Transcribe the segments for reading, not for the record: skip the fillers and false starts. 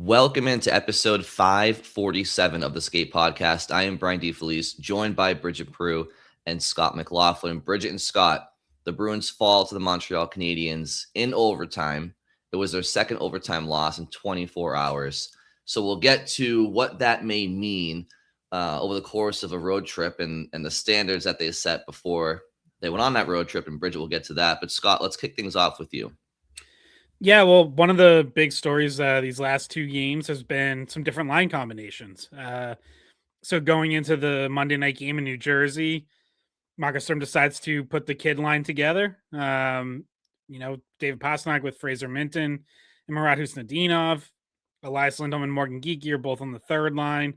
Welcome into episode 547 of the Skate Podcast. I am Brian DeFelice, joined by Bridget Prue and Scott McLaughlin. Bridget and Scott, the Bruins fall to the Montreal Canadiens in overtime. It was their second overtime loss in 24 hours. So we'll get to what that may mean over the course of a road trip and the standards that they set before they went on that road trip. And Bridget will get to that. But Scott, let's kick things off with you. Yeah, well, one of the big stories these last two games has been some different line combinations. So going into the Monday night game in New Jersey, Marcus Sturm decides to put the kid line together. David Pastrnak with Fraser Minton and Murat Husnudinov. Elias Lindholm and Morgan Geekie are both on the third line,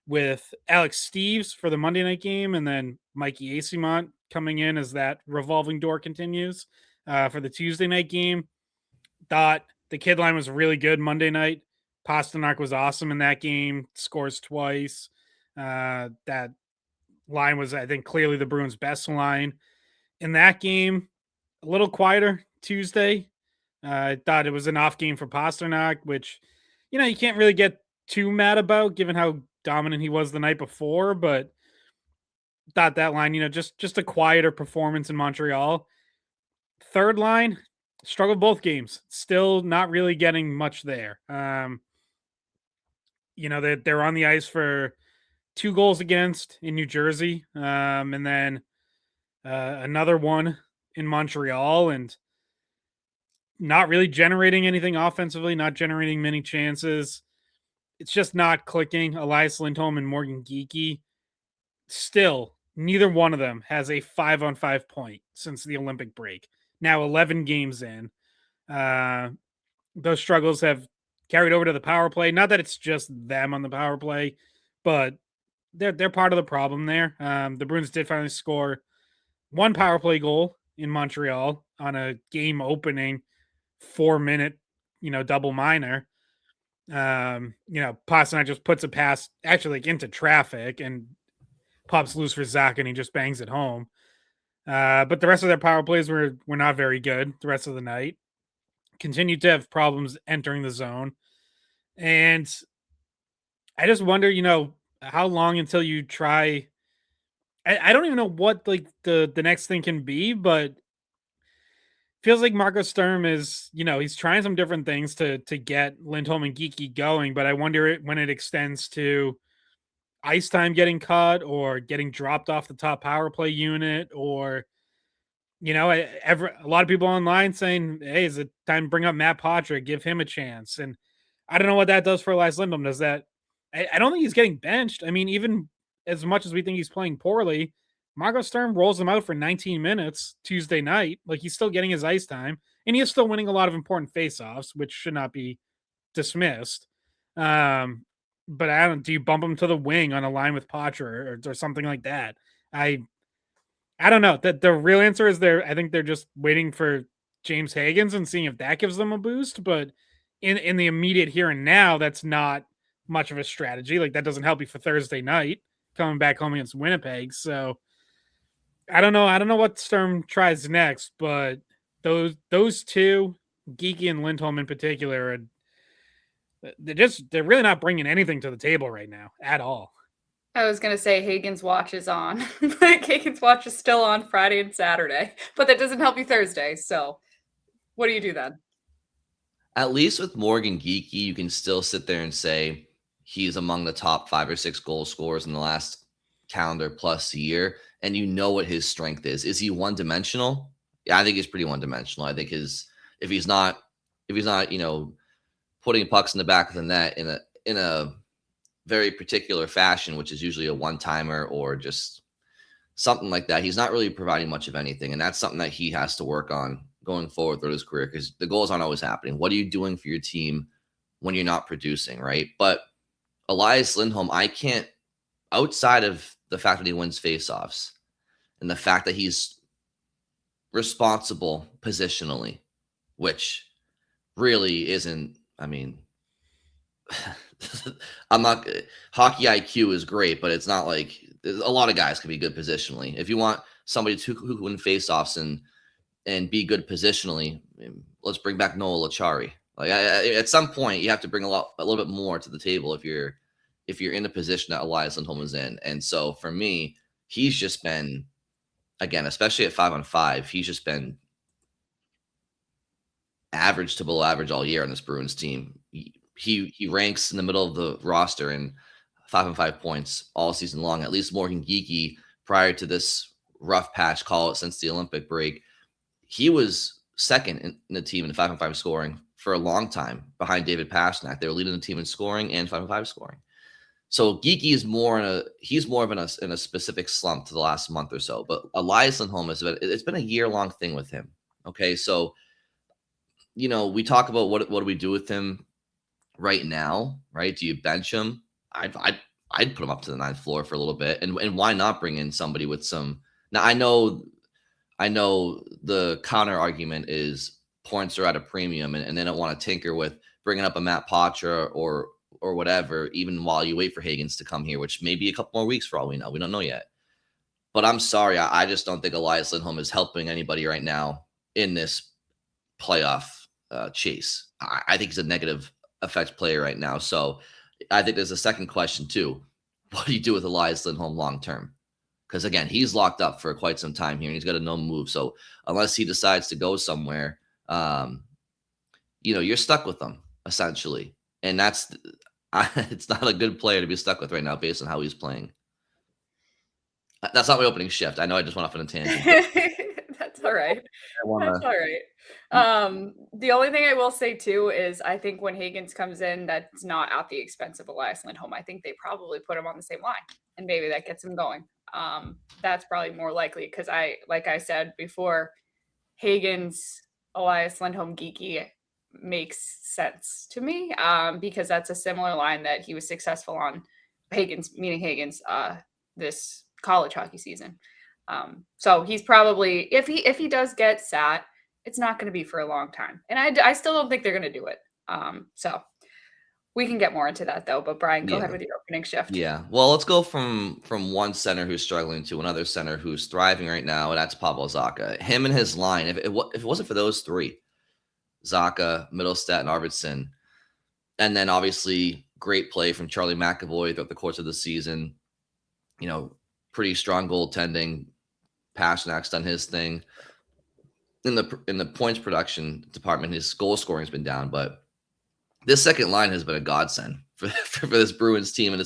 with Alex Steves for the Monday night game, and then Mikey Eyssimont coming in as that revolving door continues for the Tuesday night game. Thought the kid line was really good Monday night. Pastrnak was awesome in that game, scores twice. That line was, I think, clearly the Bruins' best line in that game. A little quieter Tuesday. I thought it was an off game for Pastrnak, which, you can't really get too mad about given how dominant he was the night before, but thought that line, just a quieter performance in Montreal. Third line, struggled both games. Still not really getting much there. They're on the ice for 2 goals against in New Jersey, and then another one in Montreal, and not really generating anything offensively, not generating many chances. It's just not clicking. Elias Lindholm and Morgan Geekie, still, neither one of them has a 5-on-5 point since the Olympic break. Now 11 games in. Those struggles have carried over to the power play. Not that it's just them on the power play, but they're part of the problem there. The Bruins did finally score one power play goal in Montreal on a game opening 4-minute, double minor. Pastrnak just puts a pass actually into traffic and pops loose for Zach, and he just bangs it home. But the rest of their power plays were not very good the rest of the night. Continued to have problems entering the zone. And I just wonder, how long until you try. I don't even know what like the next thing can be, but feels like Marco Sturm is, he's trying some different things to get Lindholm and Geekie going, but I wonder when it extends to ice time getting cut or getting dropped off the top power play unit, or a lot of people online saying, "Hey, is it time to bring up Matt Poitras, give him a chance?" And I don't know what that does for Elias Lindholm. Does that? I don't think he's getting benched. I mean, even as much as we think he's playing poorly, Marco Sturm rolls him out for 19 minutes Tuesday night. Like, he's still getting his ice time, and he is still winning a lot of important faceoffs, which should not be dismissed. But I don't. Do you bump him to the wing on a line with Poitras or something like that? I don't know. That the real answer is I think they're just waiting for James Hagens and seeing if that gives them a boost. But in the immediate here and now, that's not much of a strategy. Like, that doesn't help you for Thursday night coming back home against Winnipeg. So I don't know. I don't know what Sturm tries next, but those two, Geekie and Lindholm in particular, they're really not bringing anything to the table right now at all. I was going to say Hagens Watch is on. Like, Hagens Watch is still on Friday and Saturday, but that doesn't help you Thursday. So what do you do then? At least with Morgan Geekie, you can still sit there and say he's among the top 5 or 6 goal scorers in the last calendar plus year, and you know what his strength is. Is he one-dimensional? Yeah, I think he's pretty one-dimensional. I think if he's not, putting pucks in the back of the net in a very particular fashion, which is usually a one-timer or just something like that, he's not really providing much of anything, and that's something that he has to work on going forward through his career, because the goals aren't always happening. What are you doing for your team when you're not producing, right? But Elias Lindholm, I can't, outside of the fact that he wins faceoffs and the fact that he's responsible positionally, which really isn't, I mean, I'm not, hockey IQ is great, but it's not like a lot of guys can be good positionally. If you want somebody who can win faceoffs and be good positionally, let's bring back Noel Acciari. Like at some point, you have to bring a little bit more to the table if you're in a position that Elias Lindholm is in. And so for me, he's just been, again, especially at 5-on-5, he's just been average to below average all year on this Bruins team. He ranks in the middle of the roster in 5-on-5 points all season long. At least Morgan Geekie, prior to this rough patch, call it since the Olympic break, he was second in the team in 5-on-5 scoring for a long time behind David Pastrnak. They were leading the team in scoring and 5-on-5 scoring. So Geekie is more in a specific slump to the last month or so. But Elias Lindholm it's been a year-long thing with him. Okay, so we talk about what do we do with him right now, right? Do you bench him? I'd put him up to the 9th floor for a little bit, and why not bring in somebody with some? Now I know the counter argument is points are at a premium, and they don't want to tinker with bringing up a Matt Patra or whatever, even while you wait for Hagens to come here, which may be a couple more weeks for all we know. We don't know yet. But I'm sorry, I just don't think Elias Lindholm is helping anybody right now in this playoff chase. I think he's a negative effect player right now. So I think there's a second question too. What do you do with Elias Lindholm long term? Because again, he's locked up for quite some time here, and he's got a no move. So unless he decides to go somewhere, you're stuck with him essentially, and it's not a good player to be stuck with right now based on how he's playing. That's not my opening shift. I know I just went off on a tangent. That's all right. That's all right. The only thing I will say too is I think when Hagens comes in, that's not at the expense of Elias Lindholm. I think they probably put him on the same line, and maybe that gets him going. That's probably more likely because like I said before, Hagens, Elias Lindholm, Geekie makes sense to me because that's a similar line that he was successful on. Hagens, meaning Hagens, this college hockey season. So he's probably, if he does get sat, it's not going to be for a long time. And I still don't think they're going to do it. So we can get more into that though. But Brian, go ahead with your opening shift. Yeah. Well, let's go from one center who's struggling to another center who's thriving right now, and that's Pavel Zacha. Him and his line, if it wasn't for those three, Zacha, Mittelstadt, and Arvidsson, and then obviously great play from Charlie McAvoy throughout the course of the season, pretty strong goaltending. Pasternak's done his thing. In the points production department, his goal scoring has been down, but this second line has been a godsend for this Bruins team, and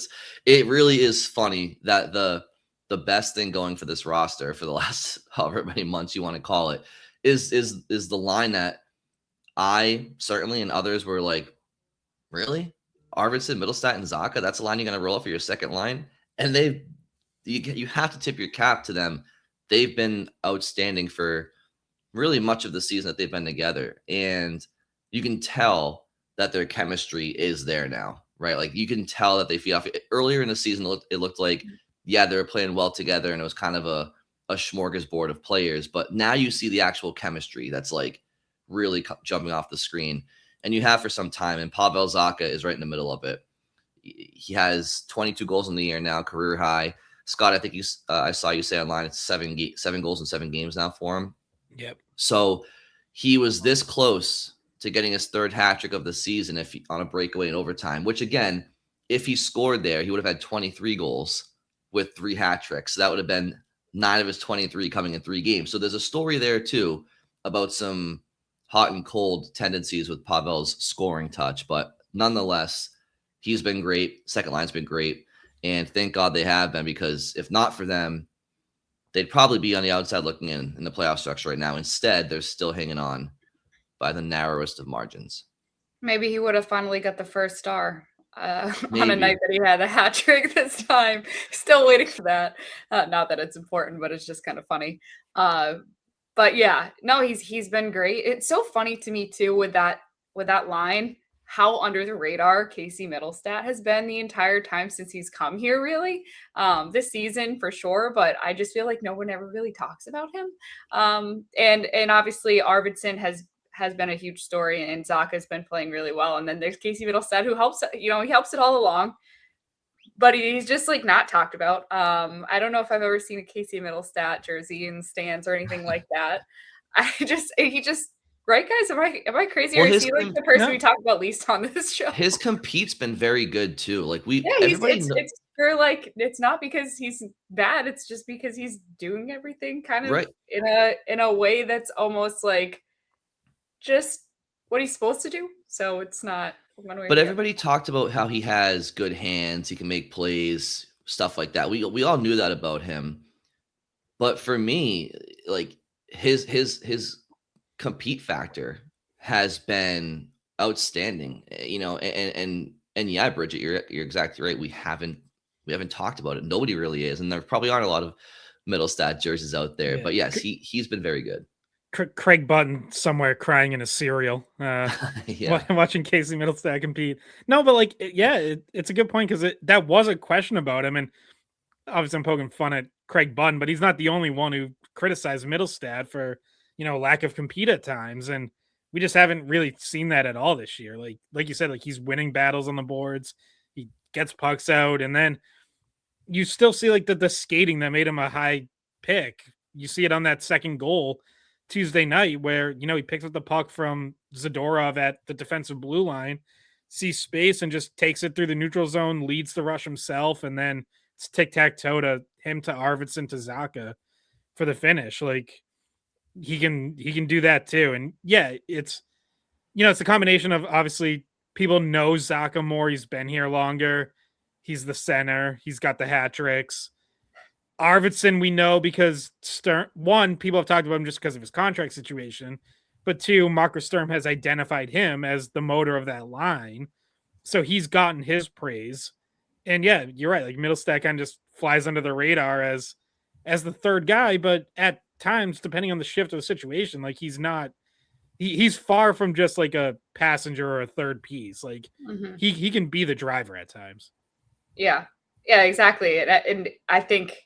it really is funny that the best thing going for this roster for the last however many months you want to call it is the line that I certainly and others were like, really? Arvidsson, Mittelstadt, and Zacha, that's a line you're going to roll for your second line? And you have to tip your cap to them. They've been outstanding for really much of the season that they've been together. And you can tell that their chemistry is there now, right? Like you can tell that they feed off. Earlier in the season, it looked like, yeah, they were playing well together and it was kind of a smorgasbord of players. But now you see the actual chemistry that's like really jumping off the screen. And you have for some time. And Pavel Zacha is right in the middle of it. He has 22 goals in the year now, career high. Scott, I think I saw you say online it's 7 goals in 7 games now for him. Yep. So he was this close to getting his third hat trick of the season on a breakaway in overtime, which again, if he scored there, he would have had 23 goals with 3 hat tricks. So that would have been 9 of his 23 coming in 3 games. So there's a story there too about some hot and cold tendencies with Pavel's scoring touch, but nonetheless, he's been great. Second line's been great. And thank God they have been, because if not for them, they'd probably be on the outside looking in the playoff structure right now. Instead, they're still hanging on by the narrowest of margins. Maybe he would have finally got the first star on a night that he had a hat trick this time. Still waiting for that. Not that it's important, but it's just kind of funny. But yeah, no, he's been great. It's so funny to me too with that line, how under the radar Casey Mittelstadt has been the entire time since he's come here, really. This season for sure, but I just feel like no one ever really talks about him. And obviously Arvidsson has been a huge story, and Zacha's been playing really well. And then there's Casey Mittelstadt, who helps, he helps it all along, but he's just like not talked about. I don't know if I've ever seen a Casey Mittelstadt jersey in stands or anything like that. Right, guys? Am I crazy? Well, or is he like the person we talk about least on this show? His compete's been very good too. Like it's for like it's not because he's bad. It's just because he's doing everything kind of in a way that's almost like just what he's supposed to do. So it's not one way. But everybody talked about how he has good hands. He can make plays, stuff like that. We all knew that about him. But for me, like his compete factor has been outstanding. You know, and yeah, Bridget, you're exactly right. We haven't talked about it. Nobody really is, and there probably aren't a lot of Mittelstadt jerseys out there. But yes, he's been very good. Craig Button somewhere crying in a cereal, watching Casey Mittelstadt compete. No, but like, it's a good point because that was a question about him, and obviously I'm poking fun at Craig Button, but he's not the only one who criticized Mittelstadt for lack of compete at times, and we just haven't really seen that at all this year. Like you said, like he's winning battles on the boards, he gets pucks out, and then you still see like the skating that made him a high pick. You see it on that second goal Tuesday night where, he picks up the puck from Zadorov at the defensive blue line, sees space and just takes it through the neutral zone, leads the rush himself, and then it's tic-tac-toe to him to Arvidsson to Zacha for the finish. Like he can do that too. And yeah, it's it's a combination of obviously people know Zacha more. He's been here longer. He's the center. He's got the hat tricks. Arvidsson, we know because Sturm, one, people have talked about him just because of his contract situation, but two, Marcus Sturm has identified him as the motor of that line. So he's gotten his praise. And yeah, you're right. Like Mittelstadt kind of just flies under the radar as the third guy, but at times, depending on the shift of the situation, like he's far from just like a passenger or a third piece. Like he can be the driver at times. Yeah, exactly. And I think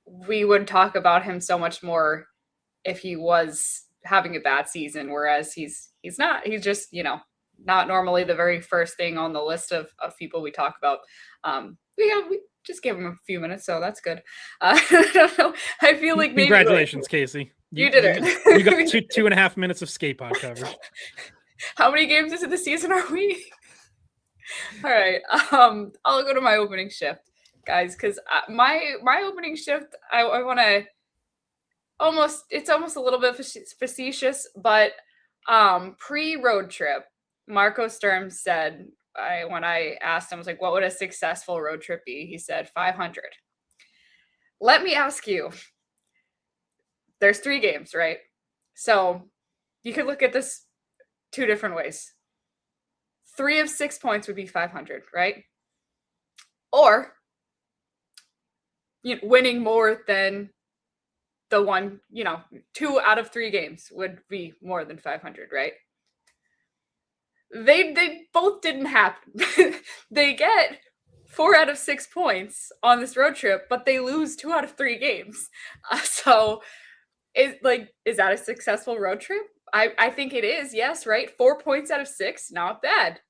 we would talk about him so much more if he was having a bad season, whereas he's not. He's just, not normally the very first thing on the list of people we talk about. We just gave him a few minutes, so that's good. I don't know. I feel like maybe congratulations, Casey. You did it. You got 2.5 minutes of skate pod coverage. How many games into the season are we? All right. I'll go to my opening shift, guys, because my opening shift, I want to it's almost a little bit facetious, but pre-road trip, Marco Sturm said, when I asked him, I was like, what would a successful road trip be? He said 500. Let me ask you, there's 3 games, right? So you could look at this 2 different ways. 3 of 6 points would be 500, right? Or winning more than the one, 2 out of 3 games would be more than 500, right? They both didn't happen. They get 4 out of 6 points on this road trip, but they lose 2 out of 3 games. So is that a successful road trip? I think it is, yes, right? 4 points out of 6, not bad.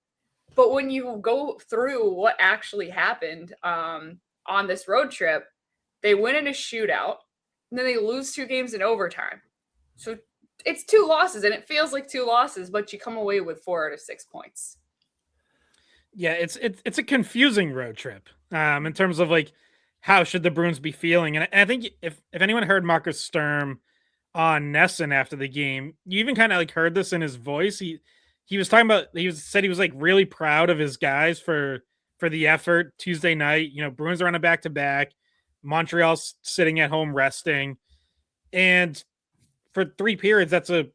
But when you go through what actually happened on this road trip, they win in a shootout, and then they lose 2 games in overtime. So it's 2 losses, and it feels like 2 losses, but you come away with 4 out of 6 points. Yeah, it's a confusing road trip in terms of like how should the Bruins be feeling. And I think if anyone heard Marcus Sturm on Nesson after the game, you even kind of like heard this in his voice. He was talking about, said he was like really proud of his guys for the effort Tuesday night. Bruins are on a back-to-back. Montreal's sitting at home resting. And for 3 periods, that's a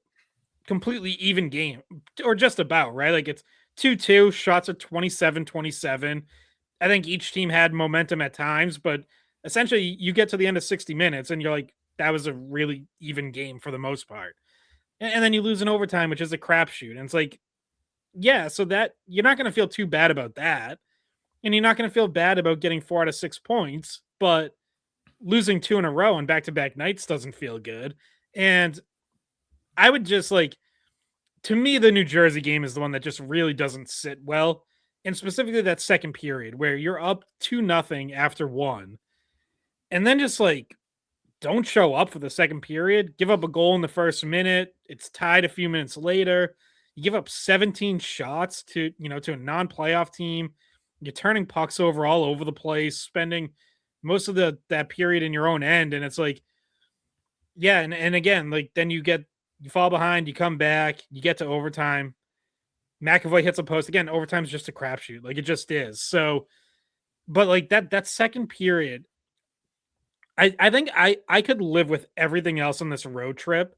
completely even game, or just about, right? Like it's 2-2, shots are 27-27. I think each team had momentum at times, but essentially you get to the end of 60 minutes and you're like, that was a really even game for the most part. And then you lose in overtime, which is a crapshoot. And it's like, yeah, so that you're not going to feel too bad about that. And you're not going to feel bad about getting 4 out of 6 points, but losing 2 in a row on back-to-back nights doesn't feel good. And I would just to me, the New Jersey game is the one that just really doesn't sit well. And specifically that second period where you're up 2-0 after 1. And then just don't show up for the second period, give up a goal in the first minute. It's tied a few minutes later. You give up 17 shots to a non-playoff team. You're turning pucks over all over the place, spending most of that period in your own end. And it's like, yeah. And again, like then you fall behind, you come back, you get to overtime. McAvoy hits a post again. Overtime's just a crapshoot. Like it just is. So, but like that second period, I think I could live with everything else on this road trip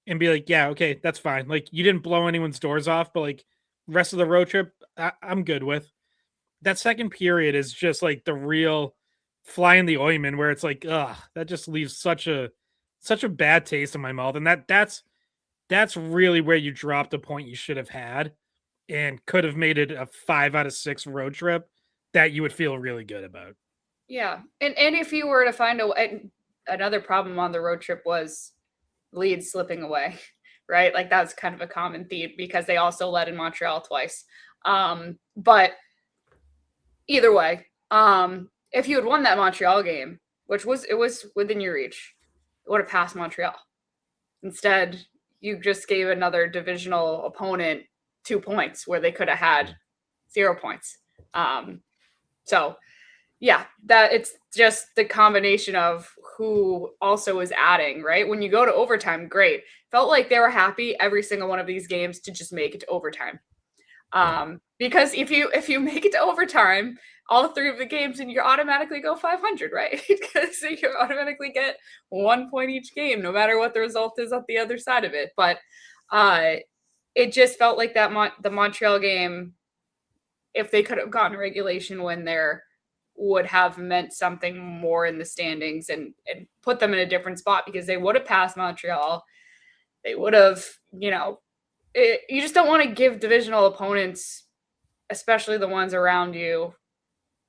and be like, yeah, okay, that's fine. Like you didn't blow anyone's doors off, but like rest of the road trip, I'm good with. That second period is just like the real fly in the ointment where it's like, that just leaves such a bad taste in my mouth. And that's really where you dropped a point you should have had and could have made it a 5 out of 6 road trip that you would feel really good about. Yeah. And if you were to find another problem on the road trip was leads slipping away, right? Like that's kind of a common theme because they also led in Montreal twice. But either way, if you had won that Montreal game, which it was within your reach, it would have passed Montreal. Instead, you just gave another divisional opponent 2 points where they could have had 0 points. So yeah, that it's just the combination of who also is adding, right? When you go to overtime, great. Felt like they were happy every single one of these games to just make it to overtime. Because if you make it to overtime, all 3 of the games, and you automatically go 500, right? Because you automatically get 1 point each game, no matter what the result is at the other side of it. But it just felt like that the Montreal game, if they could have gotten a regulation win there, would have meant something more in the standings and put them in a different spot because they would have passed Montreal. They would have, you just don't want to give divisional opponents, especially the ones around you,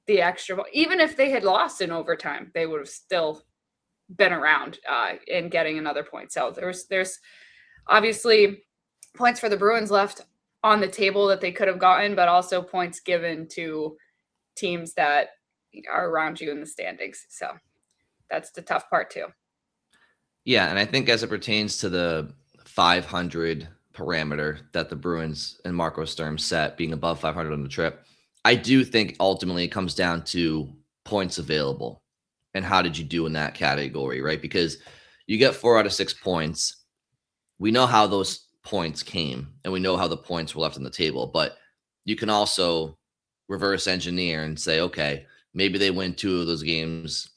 the extra. Even if they had lost in overtime, they would have still been around in getting another point. So there's obviously points for the Bruins left on the table that they could have gotten, but also points given to teams that are around you in the standings. So that's the tough part too. Yeah, and I think as it pertains to the 500 parameter that the Bruins and Marco Sturm set, being above 500 on the trip, I do think ultimately it comes down to points available and how did you do in that category, right? Because you get 4 out of 6 points. We know how those points came and we know how the points were left on the table, but you can also reverse engineer and say, okay, maybe they win 2 of those games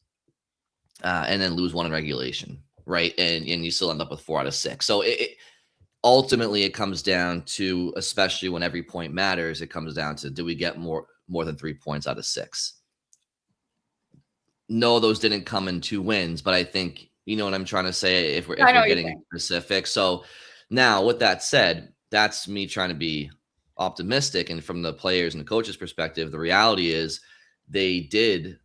and then lose 1 in regulation, right? And you still end up with 4 out of 6. So ultimately it comes down to, especially when every point matters, it comes down to, do we get more than 3 points out of 6? No, those didn't come in 2 wins, but I think, you know what I'm trying to say, if we're getting specific. So now with that said, that's me trying to be optimistic. And from the players and the coaches' perspective, the reality is they did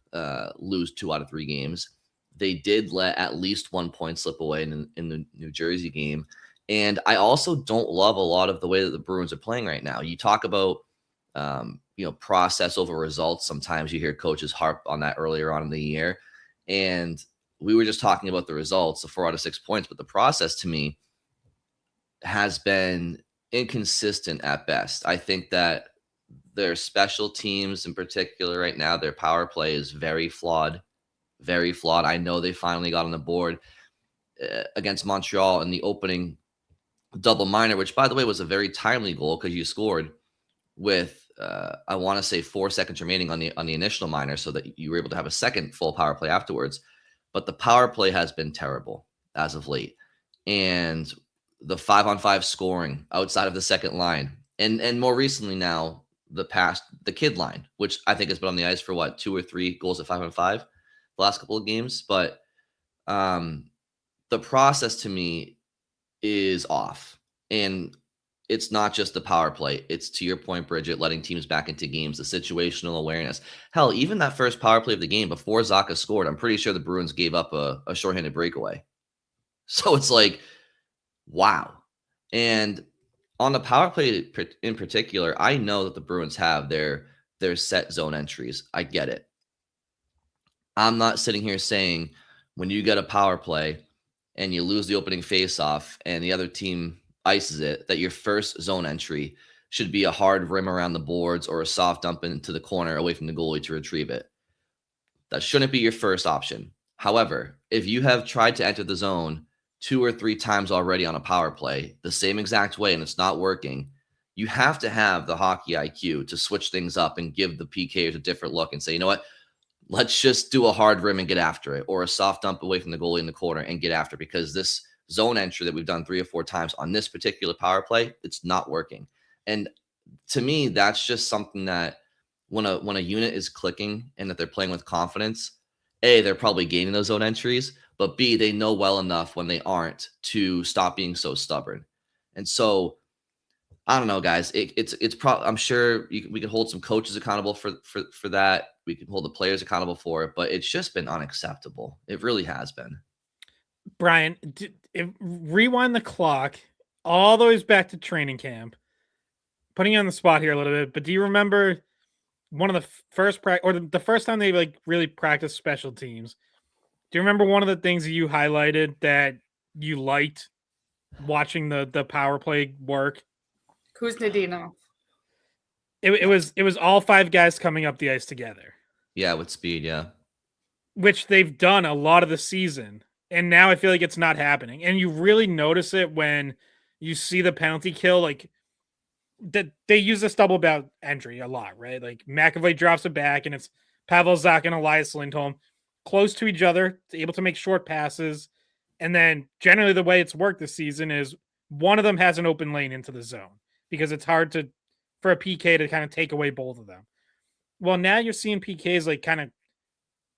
lose 2 out of 3 games. They did let at least 1 point slip away in the New Jersey game. And I also don't love a lot of the way that the Bruins are playing right now. You talk about, process over results. Sometimes you hear coaches harp on that earlier on in the year. And we were just talking about the results, the 4 out of 6 points, but the process to me has been inconsistent at best. I think that their special teams in particular right now, their power play is very flawed, very flawed. I know they finally got on the board against Montreal in the opening double minor, which by the way was a very timely goal because you scored with I want to say 4 seconds remaining on the initial minor, so that you were able to have a second full power play afterwards. But the power play has been terrible as of late, and the 5-on-5 scoring outside of the second line, and more recently now the kid line, which I think has been on the ice for 2 or 3 goals at 5-on-5 the last couple of games. But the process to me is off, and it's not just the power play. It's, to your point, Bridget, letting teams back into games, the situational awareness. Hell, even that first power play of the game before Zacha scored, I'm pretty sure the Bruins gave up a shorthanded breakaway. So it's like, wow. And on the power play in particular, I know that the Bruins have their set zone entries. I get it. I'm not sitting here saying when you get a power play and you lose the opening faceoff and the other team ices it, that your first zone entry should be a hard rim around the boards or a soft dump into the corner away from the goalie to retrieve it. That shouldn't be your first option. However, if you have tried to enter the zone 2 or 3 times already on a power play the same exact way and it's not working, you have to have the hockey IQ to switch things up and give the PKers a different look and say, you know what, let's just do a hard rim and get after it, or a soft dump away from the goalie in the corner and get after it, because this zone entry that we've done 3 or 4 times on this particular power play, it's not working. And to me, that's just something that when a unit is clicking and that they're playing with confidence, A, they're probably gaining those zone entries, but B, they know well enough when they aren't to stop being so stubborn. And so I don't know, guys. It's probably, I'm sure we can hold some coaches accountable for that. We can hold the players accountable for it, but it's just been unacceptable. It really has been. Brian, rewind the clock all the way back to training camp. Putting you on the spot here a little bit, but do you remember one of the first the first time they like really practiced special teams? Do you remember one of the things that you highlighted that you liked watching the power play work? Who's Nadino? It was all 5 guys coming up the ice together. Yeah, with speed, yeah. Which they've done a lot of the season. And now I feel like it's not happening. And you really notice it when you see the penalty kill, like that they use this double bout entry a lot, right? Like McAvoy drops it back and it's Pavel Zacha and Elias Lindholm close to each other, able to make short passes. And then generally the way it's worked this season is one of them has an open lane into the zone because it's hard for a PK to kind of take away both of them. Well, now you're seeing PKs like kind of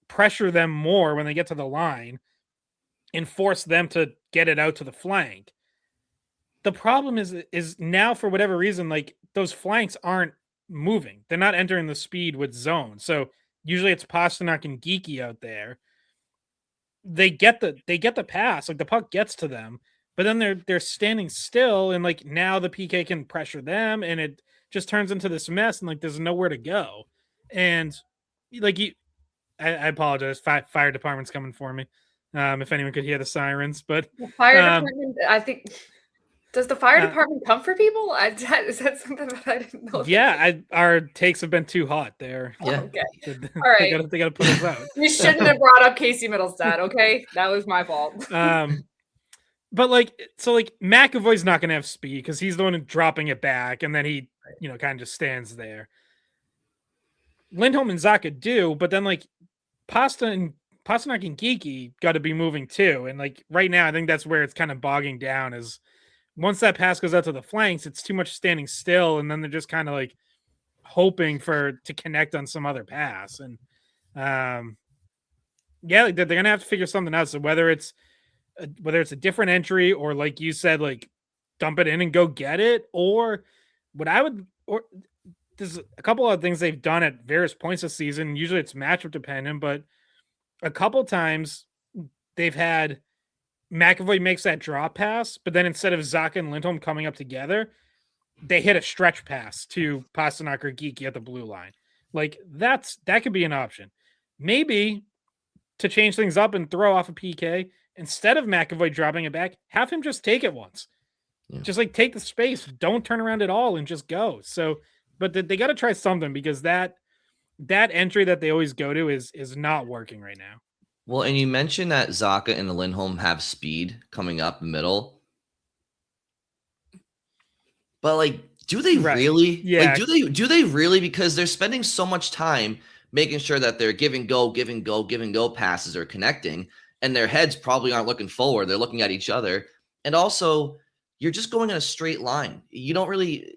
pressure them more when they get to the line and force them to get it out to the flank. The problem is now, for whatever reason, like those flanks aren't moving. They're not entering the speed with zone. So usually it's Pastrnak and Geekie out there. They get the pass, like the puck gets to them, but then they're standing still, and like now the PK can pressure them, and it just turns into this mess, and like there's nowhere to go. And like I apologize, fire department's coming for me. If anyone could hear the sirens, but the fire department, I think. Does the fire department come for people? Is that something that I didn't know? Yeah, our takes have been too hot there. Yeah. Okay. All right. They gotta put us out. You shouldn't have brought up Casey Mittelstadt, okay? That was my fault. But like, so like McAvoy's not gonna have speed because he's the one dropping it back, and then he, kind of just stands there. Lindholm and Zacha do, but then like Pastrnak and Geekie got to be moving too. And like right now, I think that's where it's kind of bogging down is once that pass goes out to the flanks, it's too much standing still, and then they're just kind of like hoping to connect on some other pass. And they're gonna have to figure something out. So whether it's a different entry or like you said, like dump it in and go get it, or there's a couple of things they've done at various points this season. Usually it's matchup dependent, but a couple times they've had McAvoy makes that drop pass, but then instead of Zacha and Lindholm coming up together, they hit a stretch pass to Pastrnak or Geekie at the blue line. Like that could be an option. Maybe to change things up and throw off a PK, instead of McAvoy dropping it back, have him just take it once. Yeah. Just like take the space, don't turn around at all and just go. So, but they got to try something because that entry that they always go to is not working right now. Well, and you mentioned that Zacha and Lindholm have speed coming up the middle. But like, do they really? Yeah. Like, do they really? Because they're spending so much time making sure that they're give and go passes are connecting, and their heads probably aren't looking forward. They're looking at each other. And also, you're just going in a straight line. You don't really,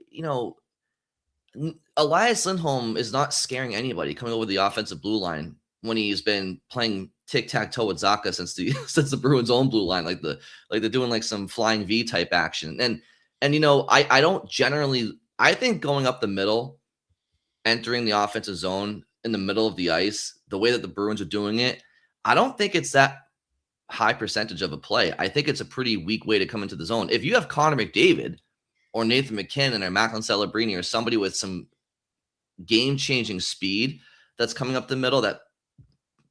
Elias Lindholm is not scaring anybody coming over the offensive blue line when he's been playing tic-tac-toe with Zacha since the Bruins' own blue line, like they're doing like some flying V type action. And I don't generally, I think going up the middle, entering the offensive zone in the middle of the ice, the way that the Bruins are doing it, I don't think it's that high percentage of a play. I think it's a pretty weak way to come into the zone. If you have Connor McDavid or Nathan McKinnon or Macklin Celebrini or somebody with some game-changing speed that's coming up the middle that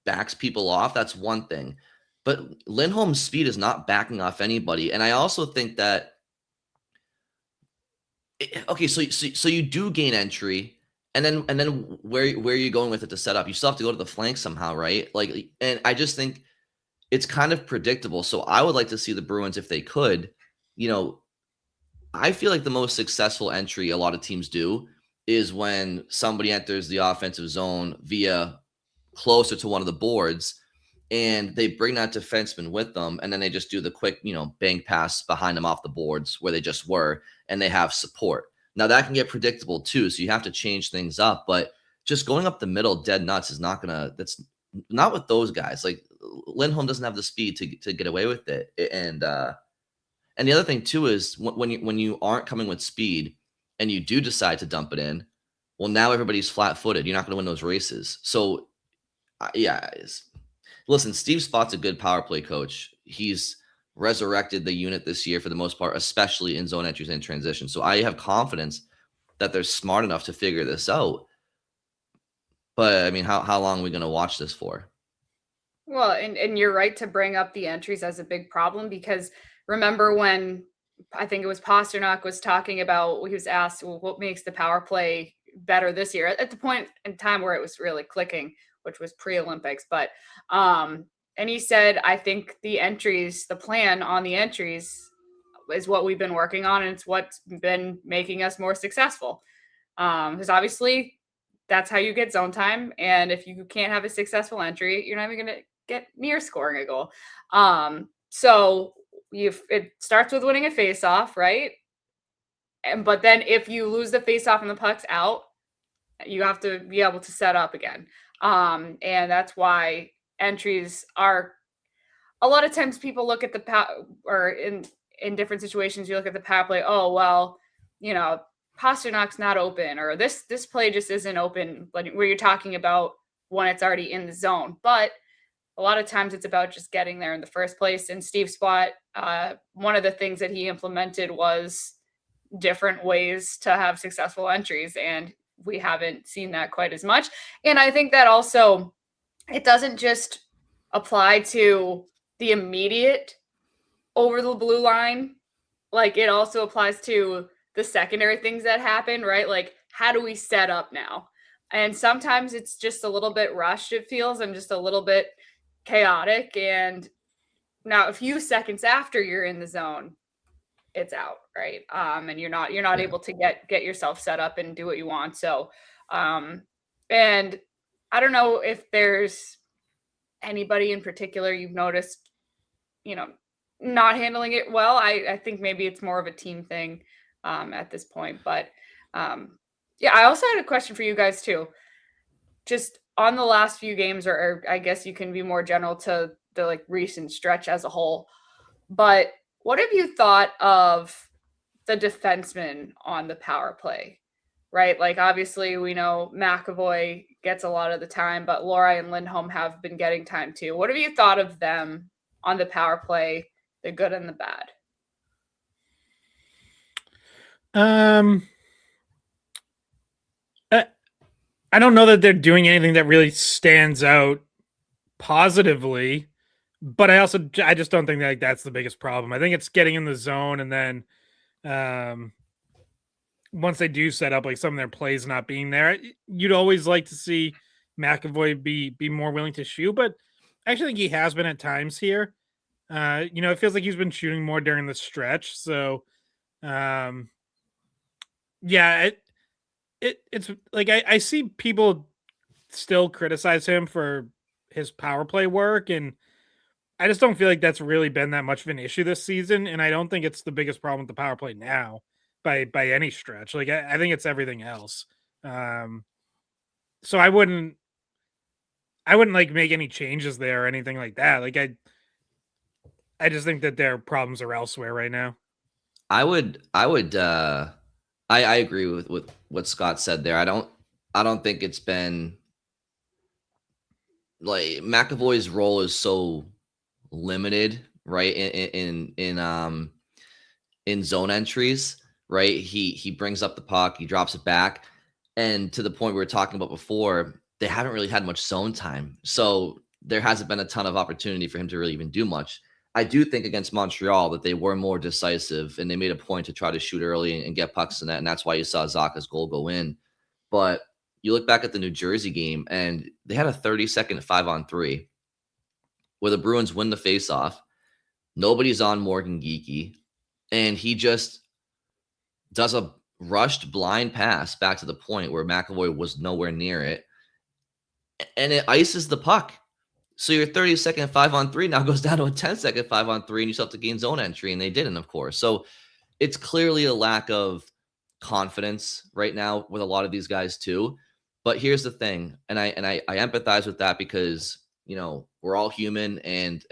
backs people off, that's one thing. But Lindholm's speed is not backing off anybody. And I also think that, okay, so you do gain entry, and then where are you going with it to set up? You still have to go to the flank somehow, right? Like, and I just think it's kind of predictable. So I would like to see the Bruins, if they could, I feel like the most successful entry a lot of teams do is when somebody enters the offensive zone via closer to one of the boards, and they bring that defenseman with them, and then they just do the quick, bang pass behind them off the boards where they just were, and they have support. Now that can get predictable too, so you have to change things up, but just going up the middle dead nuts is not gonna. That's not with those guys. Like Lindholm doesn't have the speed to get away with it, and the other thing too is when you aren't coming with speed and you do decide to dump it in, well, now everybody's flat-footed. You're not going to win those races. So, yeah. Listen, Steve Spott's a good power play coach. He's resurrected the unit this year for the most part, especially in zone entries and transition. So I have confidence that they're smart enough to figure this out. But I mean, how long are we going to watch this for? Well, and you're right to bring up the entries as a big problem, because remember when I think it was Pasternak was talking about, he was asked, well, what makes the power play better this year at the point in time where it was really clicking, which was pre-Olympics. But, and he said, I think the entries, the plan on the entries is what we've been working on. And it's what's been making us more successful. Because obviously that's how you get zone time. And if you can't have a successful entry, you're not even going to get near scoring a goal. So it starts with winning a face-off, right? But then if you lose the face-off and the puck's out, you have to be able to set up again. And that's why entries are, a lot of times people look at or in different situations, you look at the power play, oh, well, Pasternak's not open, or this play just isn't open, but where you're talking about when it's already in the zone. But a lot of times it's about just getting there in the first place. And Steve Spott, one of the things that he implemented was different ways to have successful entries. And we haven't seen that quite as much. And I think that also, it doesn't just apply to the immediate over the blue line. Like, it also applies to the secondary things that happen, right? Like, how do we set up now? And sometimes it's just a little bit rushed, it feels, and just a little bit chaotic. And now a few seconds after you're in the zone, it's out, right? And you're not able to get yourself set up and do what you want. So, and I don't know if there's anybody in particular you've noticed, not handling it well. I think maybe it's more of a team thing at this point. But yeah, I also had a question for you guys too. Just on the last few games, or I guess you can be more general to the recent stretch as a whole. But what have you thought of the defensemen on the power play? Right? Like, obviously we know McAvoy gets a lot of the time, but Lohrei and Lindholm have been getting time too. What have you thought of them on the power play, the good and the bad? I don't know that they're doing anything that really stands out positively, but I just don't think that that's the biggest problem. I think it's getting in the zone, and then once they do set up, like some of their plays not being there, you'd always like to see McAvoy be more willing to shoot, but I actually think he has been at times here. It feels like he's been shooting more during the stretch. So, yeah, it's like I see people still criticize him for his power play work, and I just don't feel like that's really been that much of an issue this season. And I don't think it's the biggest problem with the power play now by any stretch. Like, I think it's everything else. So I wouldn't like make any changes there or anything like that. Like, I just think that their problems are elsewhere right now. I agree with what Scott said there. I don't think it's been, like, McAvoy's role is so limited, right? In zone entries, right? He brings up the puck, he drops it back, and to the point we were talking about before, they haven't really had much zone time. So there hasn't been a ton of opportunity for him to really even do much. I do think against Montreal that they were more decisive and they made a point to try to shoot early and get pucks in that. And that's why you saw Zacha's goal go in. But you look back at the New Jersey game and they had a 30-second 5-on-3 where the Bruins win the faceoff. Nobody's on Morgan Geekie. And he just does a rushed blind pass back to the point where McAvoy was nowhere near it. And it ices the puck. So your 30-second 5-on-3 now goes down to a 10-second 5-on-3 and you still have to gain zone entry, and they didn't, of course. So it's clearly a lack of confidence right now with a lot of these guys too. But here's the thing, and I empathize with that because, you know, we're all human, and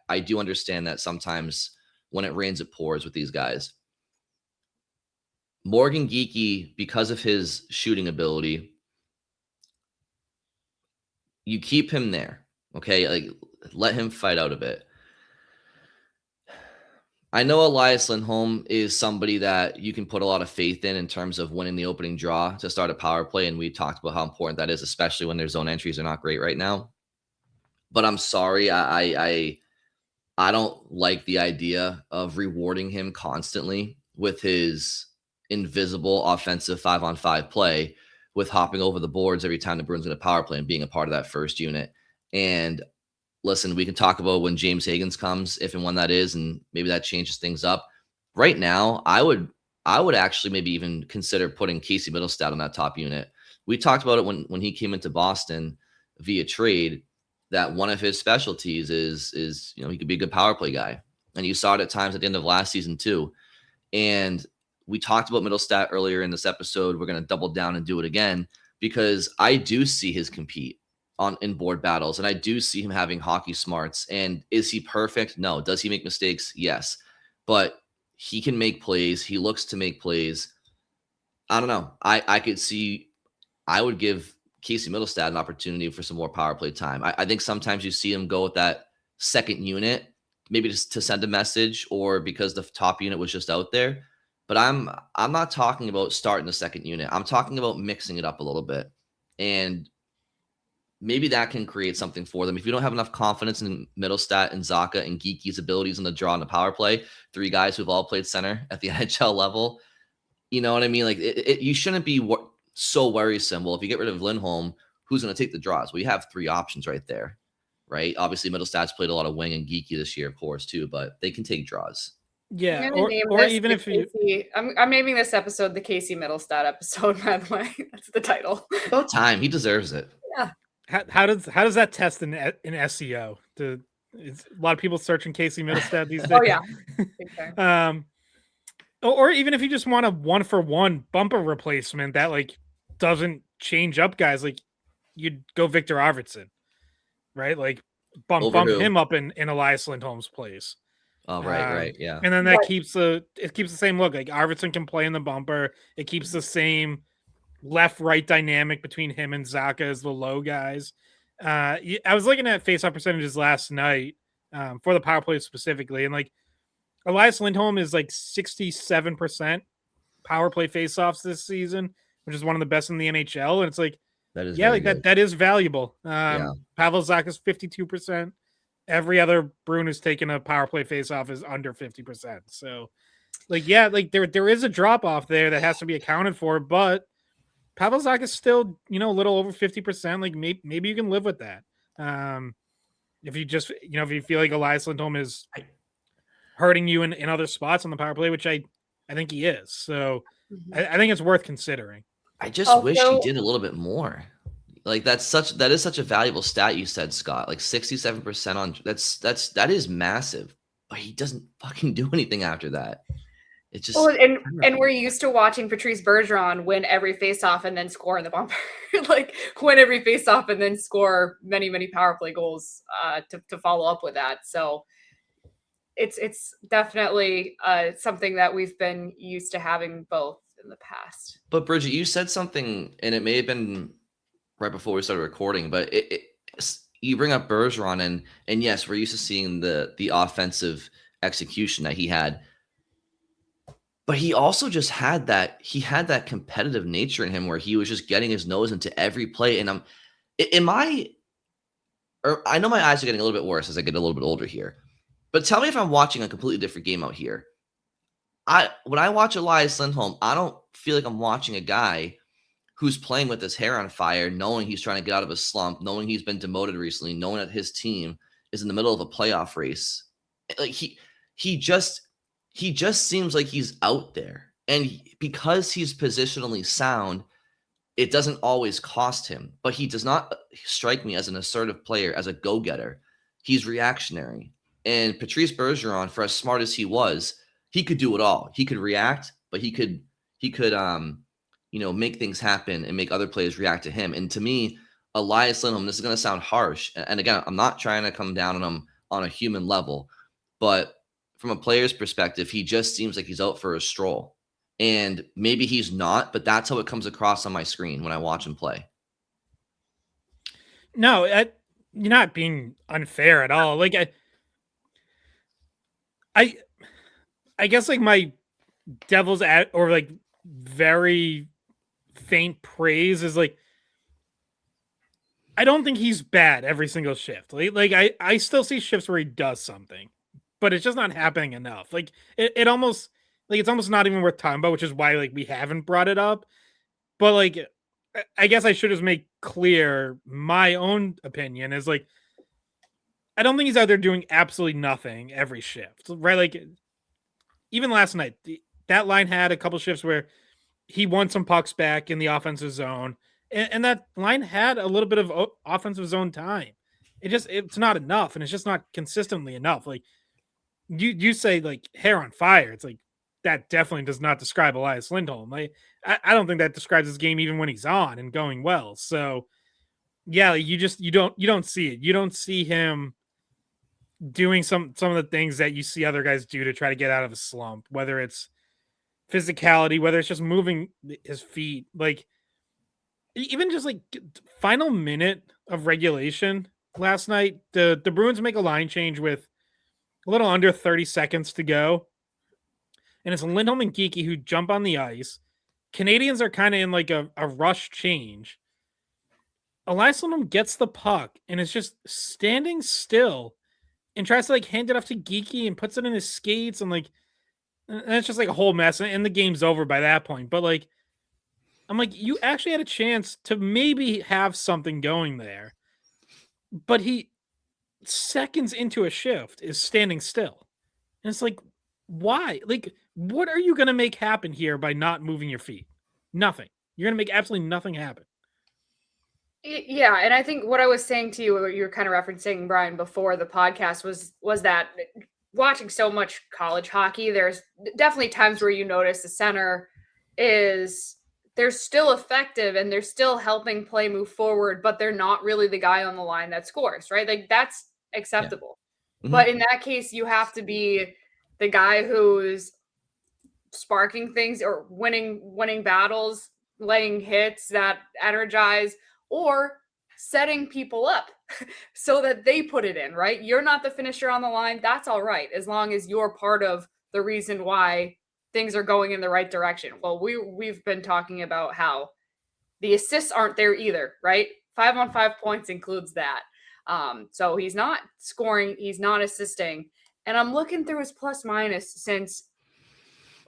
I do understand that sometimes when it rains, it pours with these guys. Morgan Geekie, because of his shooting ability, you keep him there, okay? Like, let him fight out a bit. I know Elias Lindholm is somebody that you can put a lot of faith in terms of winning the opening draw to start a power play, and we talked about how important that is, especially when their zone entries are not great right now. But I'm sorry, I don't like the idea of rewarding him constantly with his invisible offensive 5-on-5 play, with hopping over the boards every time the Bruins get a power play and being a part of that first unit. And listen, we can talk about when James Hagens comes, if and when that is, and maybe that changes things up. Right now, I would actually maybe even consider putting Casey Mittelstadt on that top unit. We talked about it when he came into Boston via trade, that one of his specialties is you know, he could be a good power play guy. And you saw it at times at the end of last season too. And we talked about Mittelstadt earlier in this episode. We're going to double down and do it again because I do see his compete in board battles, and I do see him having hockey smarts. And is he perfect? No. Does he make mistakes? Yes. But he can make plays. He looks to make plays. I don't know. I could see, I would give Casey Mittelstadt an opportunity for some more power play time. I think sometimes you see him go with that second unit, maybe just to send a message or because the top unit was just out there. But I'm not talking about starting the second unit. I'm talking about mixing it up a little bit. And maybe that can create something for them. If you don't have enough confidence in Mittelstadt and Zacha and Geekie's abilities in the draw and the power play, three guys who've all played center at the NHL level, you know what I mean? Like, you shouldn't be so worrisome. Well, if you get rid of Lindholm, who's going to take the draws? Well, you have three options right there, right? Obviously, Mittelstadt's played a lot of wing and Geekie this year, of course, too, but they can take draws. Yeah, or even if I'm naming this episode the Casey Mittelstadt episode, by the way. That's the title. About time. He deserves it. Yeah. How does that test in SEO? It's a lot of people searching Casey Mittelstadt these days. Oh yeah. Okay. Or even if you just want a 1-for-1 bumper replacement that like doesn't change up guys, like you'd go Victor Arvidsson, right? Like bump him up in Elias Lindholm's place. Oh, right, yeah. And then that keeps the same look. Like Arvidsson can play in the bumper. It keeps the same left-right dynamic between him and Zacha as the low guys. I was looking at face-off percentages last night for the power play specifically, and like Elias Lindholm is like 67% power play face-offs this season, which is one of the best in the NHL. And it's like, that is that is valuable. Pavel Zacha's 52%. Every other Bruin who's taken a power play face-off is under 50%. So, like, yeah, like there is a drop-off there that has to be accounted for, but Pavel Zacha is still, you know, a little over 50%. Like, maybe you can live with that. If you just, you know, if you feel like Elias Lindholm is hurting you in other spots on the power play, which I think he is. So I think it's worth considering. I just wish he did a little bit more. Like that is such a valuable stat you said, Scott. Like 67% on that is massive. But he doesn't fucking do anything after that. It's just and we're used to watching Patrice Bergeron win every faceoff and then score in the bumper. Like win every faceoff and then score many, many power play goals to follow up with that. So it's definitely something that we've been used to having both in the past. But Bridget, you said something, and it may have been right before we started recording, but you bring up Bergeron, and yes, we're used to seeing the offensive execution that he had, but he also just had that competitive nature in him where he was just getting his nose into every play. And am I or I know my eyes are getting a little bit worse as I get a little bit older here, but tell me if I'm watching a completely different game out here. When I watch Elias Lindholm, I don't feel like I'm watching a guy who's playing with his hair on fire, knowing he's trying to get out of a slump, knowing he's been demoted recently, knowing that his team is in the middle of a playoff race. Like he just seems like he's out there. And because he's positionally sound, it doesn't always cost him, but he does not strike me as an assertive player, as a go-getter. He's reactionary. And Patrice Bergeron, for as smart as he was, he could do it all. He could react, but he could make things happen and make other players react to him. And to me, Elias Lindholm, this is going to sound harsh. And again, I'm not trying to come down on him on a human level, but from a player's perspective, he just seems like he's out for a stroll. And maybe he's not, but that's how it comes across on my screen when I watch him play. No, you're not being unfair at all. Like I guess like my devil's or like very faint praise is like, I don't think he's bad every single shift. Like I still see shifts where he does something, but it's just not happening enough. Like it almost, like it's almost not even worth talking about, which is why like we haven't brought it up. But like, I guess I should just make clear my own opinion is like, I don't think he's out there doing absolutely nothing every shift, right? Like even last night, that line had a couple shifts where he won some pucks back in the offensive zone, and that line had a little bit of offensive zone time. It's not enough, and it's just not consistently enough. Like you say, like hair on fire. It's like that definitely does not describe Elias Lindholm. Like I don't think that describes his game even when he's on and going well. So yeah, like, you don't see it. You don't see him doing some of the things that you see other guys do to try to get out of a slump, whether it's physicality, whether it's just moving his feet, like even just like final minute of regulation last night, the Bruins make a line change with a little under 30 seconds to go. And it's Lindholm and Geekie who jump on the ice. Canadians are kind of in like a rush change. Elias Lindholm gets the puck and is just standing still and tries to like hand it off to Geekie and puts it in his skates, and like, and it's just like a whole mess, and the game's over by that point. But like, I'm like, you actually had a chance to maybe have something going there, but he seconds into a shift is standing still. And it's like, why? Like, what are you going to make happen here by not moving your feet? Nothing. You're going to make absolutely nothing happen. Yeah, and I think what I was saying to you, what you were kind of referencing, Brian, before the podcast was that watching so much college hockey, there's definitely times where you notice the center they're still effective and they're still helping play move forward, but they're not really the guy on the line that scores, right? Like that's acceptable. Yeah. Mm-hmm. But in that case, you have to be the guy who's sparking things or winning battles, laying hits that energize, or setting people up so that they put it in, right? You're not the finisher on the line. That's all right, as long as you're part of the reason why things are going in the right direction. Well, we've been talking about how the assists aren't there either, right? 5-on-5 points includes that. So he's not scoring, he's not assisting. And I'm looking through his plus minus since,